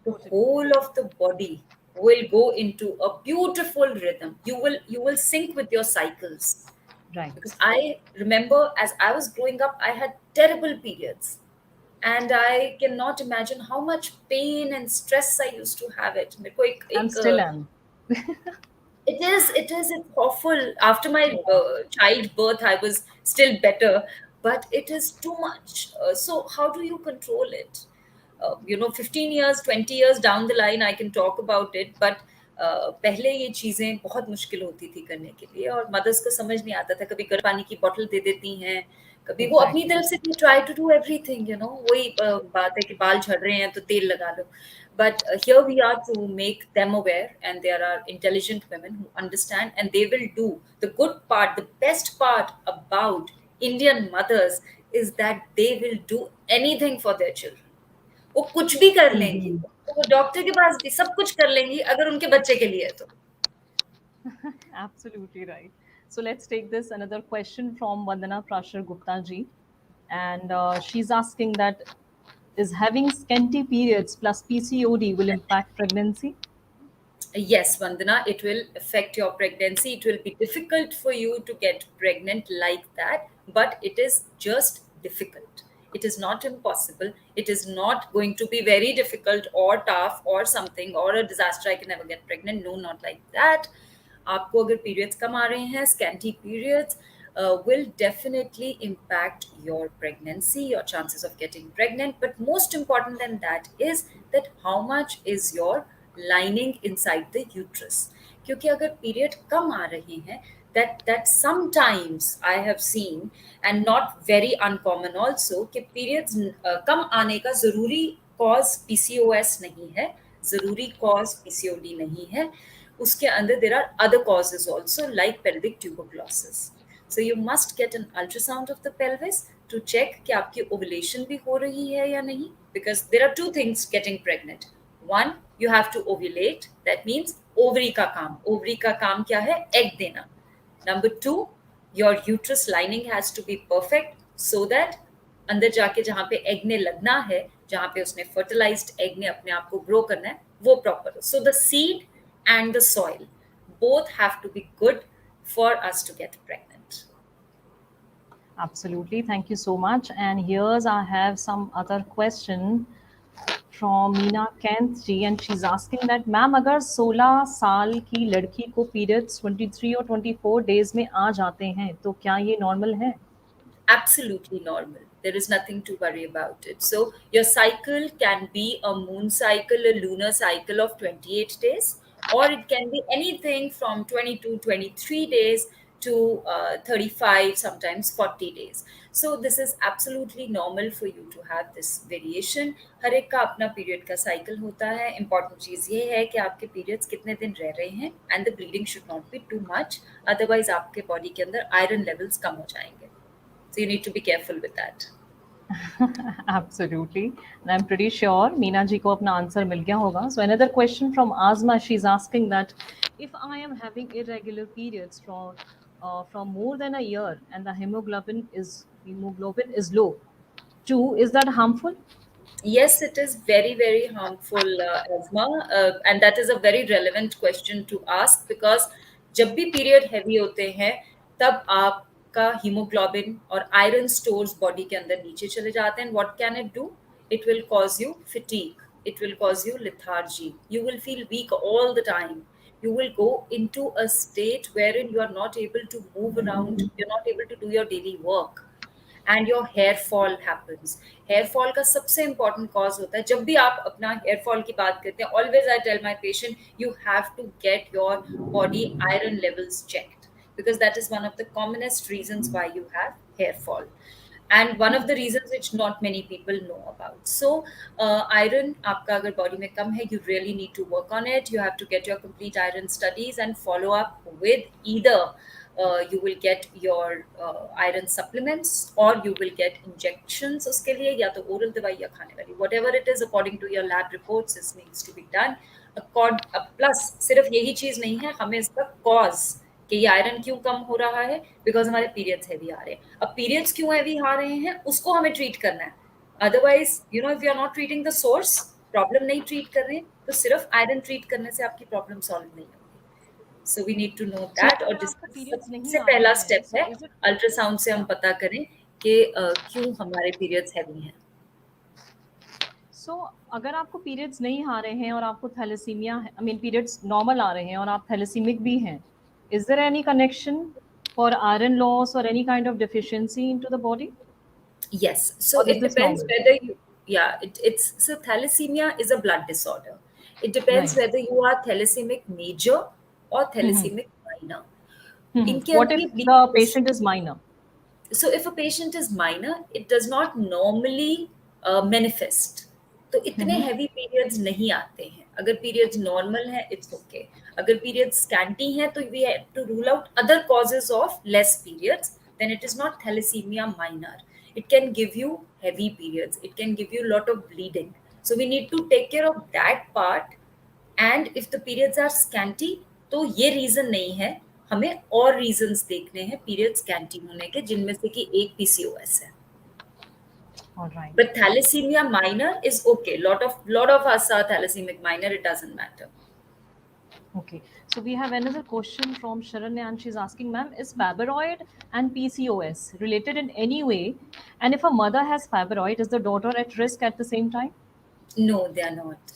B: the whole of the body will go into a beautiful rhythm. You will sync with your cycles. Because
A: right.
B: I remember, as I was growing up, I had terrible periods, and I cannot imagine how much pain and stress I used to have it. मेरे को
A: and still am.
B: it's awful. After my childbirth, I was still better, but it is too much. So how do you control it? 15 years, 20 years down the line, I can talk about it, but पहले ये चीजें बहुत मुश्किल होती थी करने के लिए, और मदर्स को समझ नहीं आता था। कभी गर्म पानी की बोतल दे देती हैं, कभी वो अपनी
A: एग्जैक्टली।
B: तरफ से ट्राई टू डू एवरीथिंग, वही बात है कि बाल झड़ रहे हैं तो तेल लगा लो। But here we are to make them aware, and there are intelligent women who understand, and they will do the good part. The best part about Indian mothers is that they will do anything for their children. वो कुछ भी कर लेंगी,
A: Mhm.
B: वो doctor के पास भी सब कुछ कर लेंगी अगर उनके बच्चे के लिए है तो.
A: Absolutely right. So let's take this another question from Vandana Prashar Gupta ji. And she's asking that is having scanty periods plus PCOD will impact pregnancy?
B: Yes, Vandana, it will affect your pregnancy. It will be difficult for you to get pregnant like that, but it is just difficult. It is not impossible. It is not going to be very difficult or tough or something or a disaster. I can never get pregnant. No, not like that. आपको अगर periods कम आ रहे हैं, scanty periods will definitely impact your pregnancy, your chances of getting pregnant. But most important than that is that how much is your lining inside the uterus. क्योंकि अगर period कम आ रहे हैं, that sometimes I have seen, and not very uncommon also, कि periods कम आने का जरूरी cause PCOS नहीं है, जरूरी cause PCOD नहीं है. उसके अंदर there are other causes also like pelvic tuberculosis. So you must get an ultrasound of the pelvis to check कि आपकी ovulation भी हो रही है या नहीं, because there are two things getting pregnant. One, you have to ovulate. That means ovary का काम. Ovary का काम क्या है? Egg देना. Number two, your uterus lining has to be perfect so that अंदर जाके जहाँ पे egg ने लगना है, जहाँ पे उसने fertilized egg ने अपने आप को grow करना है, वो proper. So the seed and the soil both have to be good for us to get pregnant.
A: Absolutely. Thank you so much. And here's I have some other question from Meena Kent ji, and she's asking that ma'am अगर 16 साल की लड़की को periods 23 और 24 days में आ जाते हैं तो क्या ये नॉर्मल है?
B: Absolutely normal. There is nothing to worry about it. So, your cycle can be a moon cycle, a lunar cycle of 28 days, or it can be anything from 22, 23 days to 35, sometimes 40 days. So, this is absolutely normal for you to have this variation. हर एक का अपना period का cycle होता है. Important चीज़ ये है कि आपके पीरियड्स कितने दिन रह रहे हैं, and the bleeding should not be too much, otherwise आपके बॉडी के अंदर आयरन लेवल्स कम हो जाएंगे. So you need to be careful with that.
A: Absolutely. And I'm pretty sure Meena ji ko apna answer mil gaya hoga. So another question from Azma, she's asking that if I am having irregular periods from more than a year and the hemoglobin is low, too, is that harmful?
B: Yes, it is very, very harmful, Asma, and that is a very relevant question to ask because जब भी period heavy होते हैं तब आपका haemoglobin और iron stores body के अंदर नीचे चले जाते हैं. What can it do? It will cause you fatigue, it will cause you lethargy, you will feel weak all the time, you will go into a state wherein you are not able to move around, you're not able to do your daily work, and your hair fall happens. Hair fall का सबसे important cause होता है. जब भी आप अपना hair fall की बात करते हैं, always I tell my patient you have to get your body iron levels checked because that is one of the commonest reasons why you have hair fall, and one of the reasons which not many people know about. So iron आपका अगर body में कम है, you really need to work on it. You have to get your complete iron studies and follow up with either you will get your iron supplements or you will get injections उसके लिए, या तो oral दवाई या खाने वाली, whatever it is according to your lab reports, this needs to be done. Plus सिर्फ यही चीज नहीं है, हमें इसका कॉज कि ये आयरन क्यों कम हो रहा है, बिकॉज हमारे पीरियड्स हैवी आ रहे हैं. अब पीरियड्स क्यों हैवी आ रहे हैं उसको हमें ट्रीट करना है. Otherwise if you are not treating the source, problem नहीं ट्रीट कर रहे हैं, तो सिर्फ आयरन ट्रीट करने से आपकी प्रॉब्लम सॉल्व नहीं होगी. So we need to know
A: So
B: that, और
A: अगर आपको
B: जिसका
A: periods नहीं
B: सबसे
A: आ
B: पहला
A: रहे हैं,
B: स्टेप
A: so
B: है
A: is it
B: अल्ट्रासाउंड से हम पता करें कि क्यों हमारे पीरियड्स हैवी हैं.
A: सो अगर आपको पीरियड्स नहीं आ रहे हैं और आपको thalassemia I mean periods normal आ रहे हैं और आप थैलेसीमिक भी हैं, is there any connection for iron loss और any kind of deficiency into the body,
B: Yes, so
A: और is
B: it
A: this
B: depends
A: normal?
B: whether you, yeah, it's so thalassemia is a blood disorder. It depends
A: right.
B: whether you are thalassemia major or thalassemia minor. इनके
A: what
B: अंदर
A: if
B: ये
A: the
B: bleeding
A: patient is minor?
B: so if a patient is minor, it does not normally manifest. तो इतने heavy periods नहीं आते हैं। अगर periods normal है इट्स ओके, अगर पीरियड्स स्कैंटी है तो we have to rule out other causes of less periods, then it is not thalassemia minor. It can give you heavy periods, it can give you a lot of bleeding, so we need to take care of that part. And if the periods are scanty, तो ये reason नहीं है, हमें और reasons देखने हैं period scanty होने के, जिनमें से कि एक पीसीओएस है।
A: All right.
B: But thalassemia minor is okay. Lot of us are thalassemic minor. It doesn't matter.
A: Okay. So we have another question from Sharanya, and she's asking, ma'am, is fibroid and PCOS related in any way? And if a mother has fibroid, is the daughter at risk at the same time?
B: No, they are not.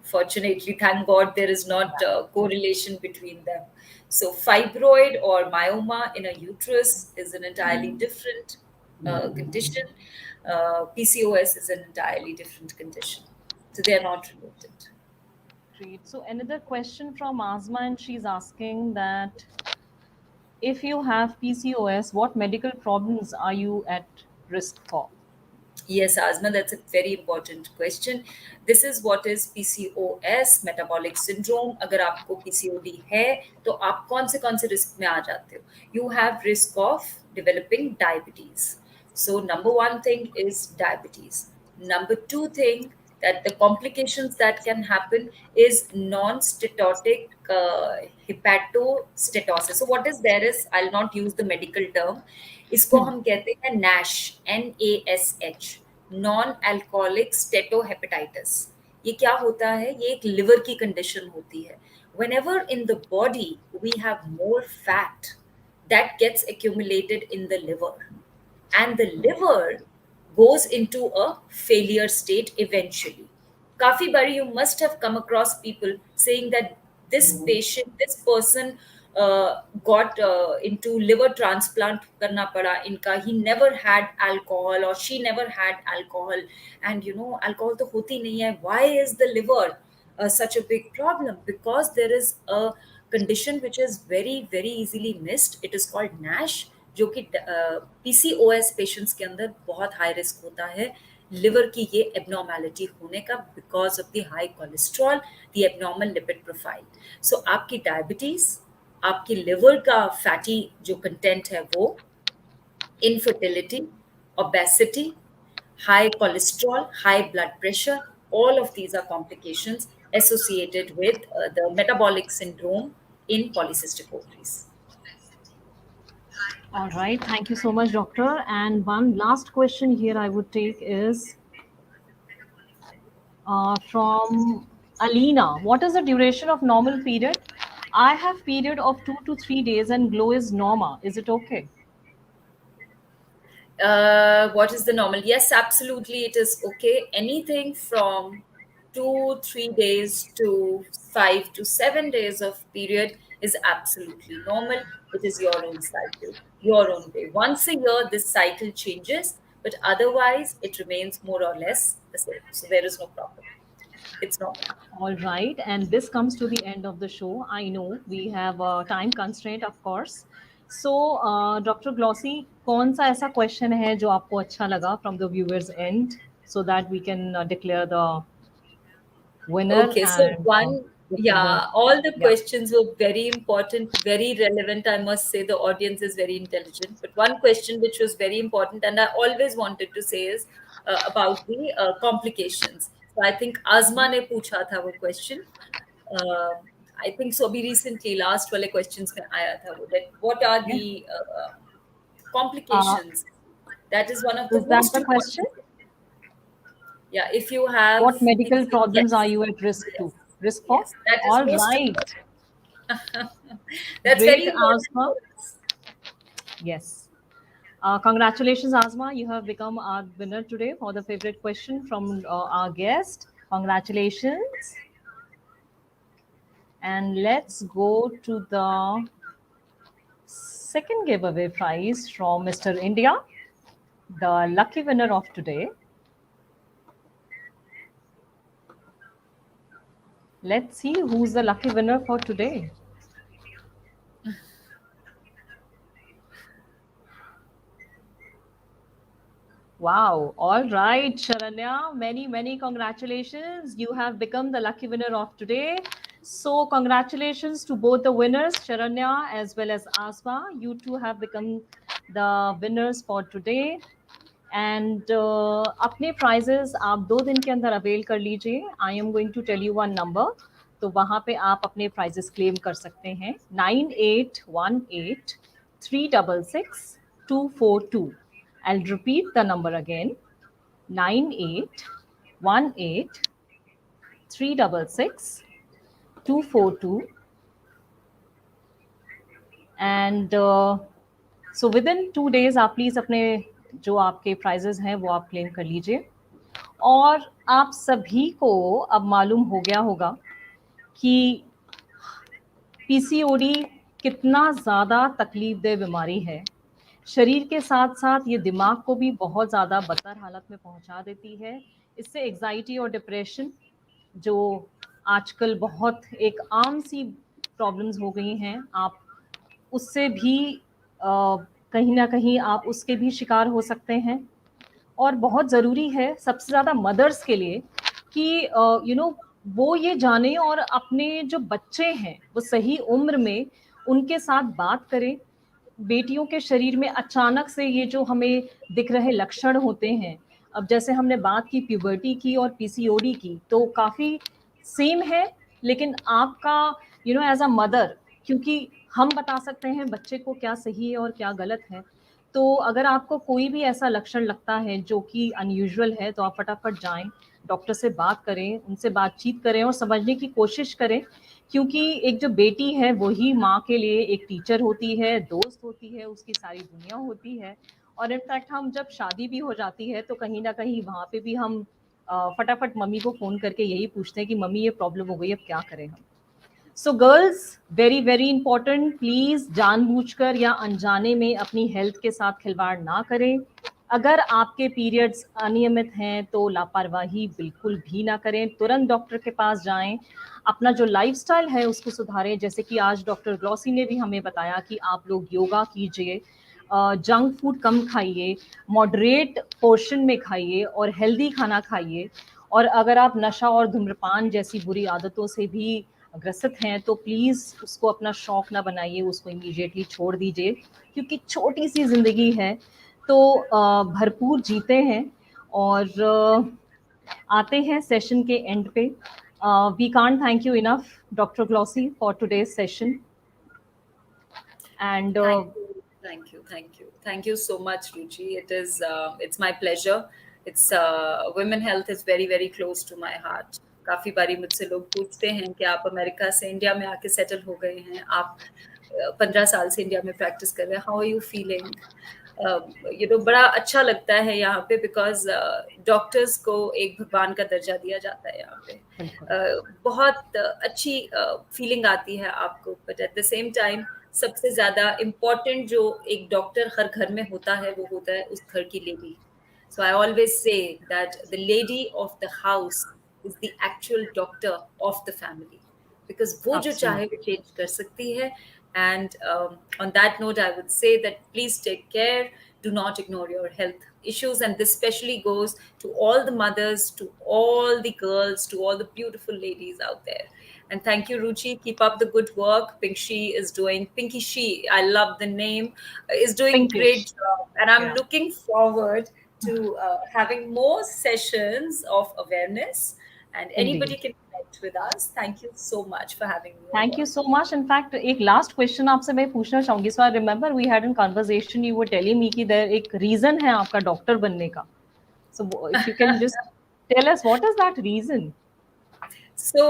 B: Fortunately, thank God, there is not a correlation between them. So, fibroid or myoma in a uterus is an entirely different condition. PCOS is an entirely different condition. So, they are not related.
A: Great. So another question from Asma, and she's asking that if you have PCOS, what medical problems are you at risk for?
B: Yes, Asma, that's a very important question. This is what is PCOS, metabolic syndrome. अगर आपको PCOD है, तो आप कौन से risk में आ जाते हो? You have risk of developing diabetes. So number one thing is diabetes. Number two thing that the complications that can happen is non-steatotic hepatosteatosis. So what is there is, I'll not use the medical term, इसको हम कहते हैं NASH, NASH, non alcoholic स्टेटोहेपेटाइटिस। ये क्या होता है? ये एक लिवर की कंडीशन होती है। whenever in the body we have more fat that gets accumulated in the liver, and the liver goes into a failure state eventually. Kafi bari, you must have come across people saying that this person got into liver transplant karna pada inka. He never had alcohol or she never had alcohol, and alcohol to hoti nahi hai. Why is the liver such a big problem? Because there is a condition which is very very easily missed. It is called NASH, जो कि PCOS patients के अंदर बहुत high risk होता है liver की ये abnormality होने का, because of the high cholesterol, the abnormal lipid profile. So आपकी डायबिटीज, आपकी लिवर का फैटी जो कंटेंट है वो, infertility, obesity, high cholesterol, high blood pressure, all of these are complications associated with the metabolic syndrome in polycystic ovaries.
A: All right. Thank you so much, doctor. And one last question here I would take is from Alina. What is the duration of normal period? I have period of 2 to 3 days and glow is normal. Is it okay?
B: What is the normal? Yes, absolutely, it is okay. Anything from 2-3 days to 5 to 7 days of period is absolutely normal. It is your own cycle, your own way. Once a year, this cycle changes, but otherwise, it remains more or less the same. So there is no problem. It's normal.
A: All right. And this comes to the end of the show. I know we have a time constraint, of course. So, Dr. Glossy, कौन सा ऐसा question है जो आपको अच्छा लगा from the viewers' end, so that we can declare the winner
B: Okay, so
A: and
B: all the
A: yeah.
B: questions were very important, very relevant. I must say the audience is very intelligent. But one question which was very important, and I always wanted to say, is about the complications. So I think Azma ne पूछा था वो question. Uh, I think so. Abhi recently, last वाले questions में आया था वो, that what are
A: Yeah.
B: the
A: Uh,
B: complications? That is one of the
A: is that
B: most
A: the question?
B: important. Yeah, if you have
A: What medical
B: PC,
A: problems are
B: yes.
A: you at risk to?
B: Yes,
A: Risk for?
B: yes, that is
A: All
B: most
A: right.
B: important. That's
A: Great,
B: very important
A: Asma.
B: for us.
A: Yes. Congratulations, Asma. You have become our winner today for the favorite question from our guest. Congratulations. And let's go to the second giveaway prize from Mr. India, the lucky winner of today. Let's see who's the lucky winner for today. Wow. All right, Sharanya. Many congratulations. You have become the lucky winner of today. So, congratulations to both the winners, Sharanya as well as Asma. You two have become the winners for today. And अपने prizes आप 2 दिन के अंदर avail कर लीजिए. I am going to tell you one number, तो वहाँ पे आप अपने प्राइजेस क्लेम कर सकते हैं. 9818366242. I'll repeat the number again. 9818366242. And so with in 2 days आप प्लीज़ अपने जो आपके प्राइजेस हैं वो आप क्लेम कर लीजिए. और आप सभी को अब मालूम हो गया होगा कि पीसीओडी कितना ज़्यादा तकलीफ दह बीमारी है. शरीर के साथ साथ ये दिमाग को भी बहुत ज़्यादा बदतर हालत में पहुंचा देती है. इससे एग्जाइटी और डिप्रेशन जो आजकल बहुत एक आम सी प्रॉब्लम्स हो गई हैं, आप उससे भी कहीं ना कहीं आप उसके भी शिकार हो सकते हैं. और बहुत ज़रूरी है सबसे ज़्यादा मदर्स के लिए कि वो ये जाने और अपने जो बच्चे हैं वो सही उम्र में उनके साथ बात करें. बेटियों के शरीर में अचानक से ये जो हमें दिख रहे लक्षण होते हैं, अब जैसे हमने बात की प्यूबर्टी की और पीसीओडी की, तो काफ़ी सेम है. लेकिन आपका एज अ मदर, क्योंकि हम बता सकते हैं बच्चे को क्या सही है और क्या गलत है. तो अगर आपको कोई भी ऐसा लक्षण लगता है जो कि अनयूजुअल है, तो आप फटाफट जाएं, डॉक्टर से बात करें, उनसे बातचीत करें और समझने की कोशिश करें. क्योंकि एक जो बेटी है वही माँ के लिए एक टीचर होती है, दोस्त होती है, उसकी सारी दुनिया होती है. और इनफैक्ट हम जब शादी भी हो जाती है तो कहीं ना कहीं वहाँ पे भी हम फटाफट मम्मी को फ़ोन करके यही पूछते हैं कि मम्मी ये प्रॉब्लम हो गई, अब क्या करें हम. So girls, very important, please जानबूझकर या अनजाने में अपनी हेल्थ के साथ खिलवाड़ ना करें. अगर आपके पीरियड्स अनियमित हैं तो लापरवाही बिल्कुल भी ना करें, तुरंत डॉक्टर के पास जाएं. अपना जो लाइफस्टाइल है उसको सुधारें, जैसे कि आज डॉक्टर ग्लॉसी ने भी हमें बताया कि आप लोग योगा कीजिए, जंक फूड कम खाइए, मॉडरेट पोर्शन में खाइए और हेल्दी खाना खाइए. और अगर आप नशा और धूम्रपान जैसी बुरी आदतों से भी ग्रसित हैं तो प्लीज़ उसको अपना शौक ना बनाइए, उसको इमीडिएटली छोड़ दीजिए. क्योंकि छोटी सी ज़िंदगी है, तो भरपूर जीते हैं. और आते हैं सेशन के एंड पे. We can't thank you enough doctor Glossy for today's session. And
B: Thank you so much, Ruchi. It's my pleasure. It's women health is very close to my heart. काफी बारी मुझसे लोग पूछते हैं कि आप अमेरिका से इंडिया में आके सेटल हो गए हैं, आप 15 साल से इंडिया में प्रैक्टिस कर रहे हैं, हाउ आर यू फीलिंग. बड़ा अच्छा लगता है यहाँ पे, बिकॉज डॉक्टर्स को एक भगवान का दर्जा दिया जाता है यहाँ पे. बहुत अच्छी फीलिंग आती है आपको, but at the same time सबसे ज्यादा इम्पोर्टेंट जो एक डॉक्टर हर घर में होता है वो होता है उस घर की lady. So I always say that the lady of the house is the actual doctor of the family, because वो जो चाहे वो चेंज कर सकती है. And on that note, I would say that please take care. Do not ignore your health issues. And this especially goes to all the mothers, to all the girls, to all the beautiful ladies out there. And thank you, Ruchi. Keep up the good work. Pinky She, I love the name, is doing
A: Pinkish.
B: great job. And I'm looking forward to having more sessions of awareness. And anybody can connect with us. Thank you so much for having me.
A: Thank you so much. In fact, एक last question आपसे मैं पूछना चाहूंगी. So I remember we had a conversation. You were telling me कि there एक reason है आपका doctor बनने का. So if you can just tell us what is that reason?
B: So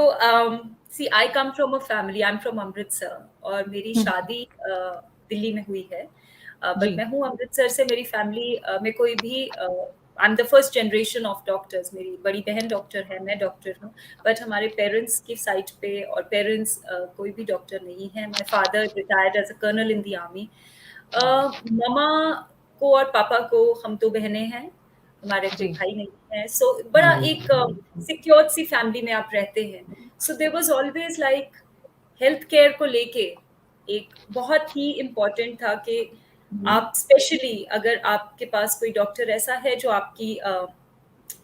B: see, I come from a family. I'm from Amritsar और मेरी शादी दिल्ली में हुई है. But मैं हूँ अमृतसर से. मेरी फैमिली में कोई भी I am the first generation of doctors. मेरी बड़ी बहन डॉक्टर है, मैं डॉक्टर हूँ, बट हमारे पेरेंट्स की साइड पे और पेरेंट्स कोई भी डॉक्टर नहीं है. My father retired as a colonel in the army. मामा को और पापा को, हम दो बहनें हैं, हमारे कोई भाई नहीं है. सो बड़ा एक सिक्योर्ड सी फैमिली में आप रहते हैं. So there was always like health care को लेके एक बहुत ही इम्पोर्टेंट था कि आप स्पेशली अगर आपके पास कोई डॉक्टर ऐसा है जो आपकी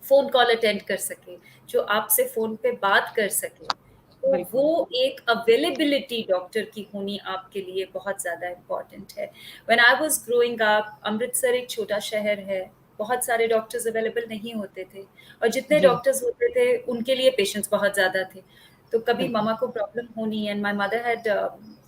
B: फोन कॉल अटेंड कर सके, जो आपसे फोन पे बात कर सके, तो
A: बिल्कुल।
B: वो एक अवेलेबिलिटी डॉक्टर की होनी आपके लिए बहुत ज़्यादा इम्पॉर्टेंट है। When I was growing up, Amritsar एक छोटा शहर है, बहुत सारे डॉक्टर्स अवेलेबल नहीं होते थे, और जितने
A: जी।
B: डॉक्टर्स होते थे उनके लिए पेशेंट्स बहुत ज़्यादा थे। तो कभी
A: बिल्कुल।
B: मामा को प्रॉब्लम होनी, and my mother had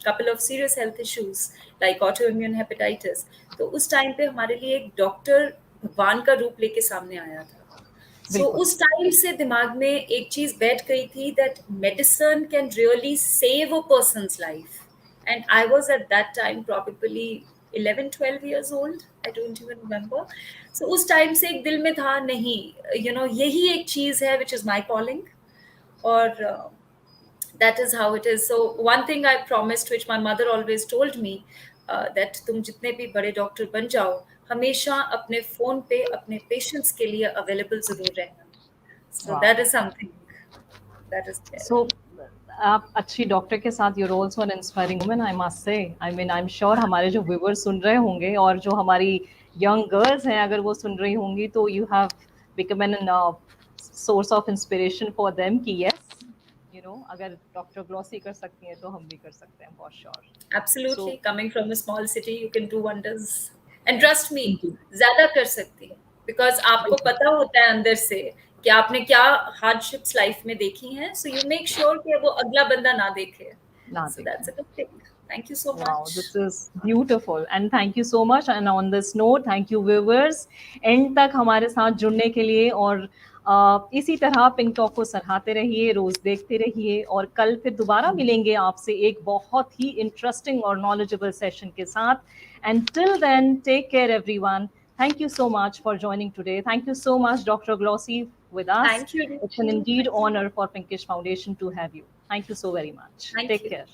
B: couple of serious health issues like autoimmune hepatitis, तो उस टाइम पे हमारे लिए एक डॉक्टर भगवान का रूप लेके सामने आया था। सो
A: बिल्कुल।
B: उस टाइम से दिमाग में एक चीज बैठ गई थी that medicine can really save a person's life, and I was at that time probably 11-12 years old, I don't even remember. So उस टाइम से एक दिल में था, नहीं, यही एक चीज है which is my calling, और that is how it is. So one thing I promised, which my mother always told me, that तुम जितने भी बड़े डॉक्टर बन जाओ, हमेशा अपने फोन पे अपने पेशेंट्स के लिए अवेलेबल जरूर रहना. So
A: वाह।
B: that is something that is there.
A: सो आप अच्छी डॉक्टर के साथ you're also an inspiring woman, I must say. I mean I am sure हमारे जो व्यूअर्स सुन रहे होंगे और जो हमारी यंग गर्ल्स हैं अगर वो सुन रही होंगी, तो you have become an source of inspiration for them कि यस, अगर डॉक्टर ग्लॉसी कर सकती हैं तो हम भी कर सकते हैं, बहुत sure. So
B: Absolutely, coming from a small city, you can do wonders. And trust me, ज्यादा कर सकती है, because आपको
A: बिल्कुल।
B: पता होता है अंदर से कि आपने क्या हार्डशिप्स लाइफ में देखी हैं, so you make sure कि वो अगला बंदा ना देखे.
A: ना
B: So
A: देखें।
B: that's a good thing. Thank you so
A: Wow,
B: much.
A: this is beautiful and thank you so much. And on this note, thank you viewers end तक हमारे साथ जुड़ने के लिए, और इसी तरह पिंक टॉक को सराहते रहिए, रोज देखते रहिए, और कल फिर दोबारा मिलेंगे आपसे एक बहुत ही इंटरेस्टिंग और नॉलेजेबल सेशन के साथ। And till then, take care everyone. Thank you so much for joining today. Thank you so much, Dr. Glossy, with us.
B: Thank you,
A: It's an
B: Ruchi.
A: indeed honor for Pinkish Foundation to have you. Thank you so very much.
B: Thank
A: Take
B: you.
A: care.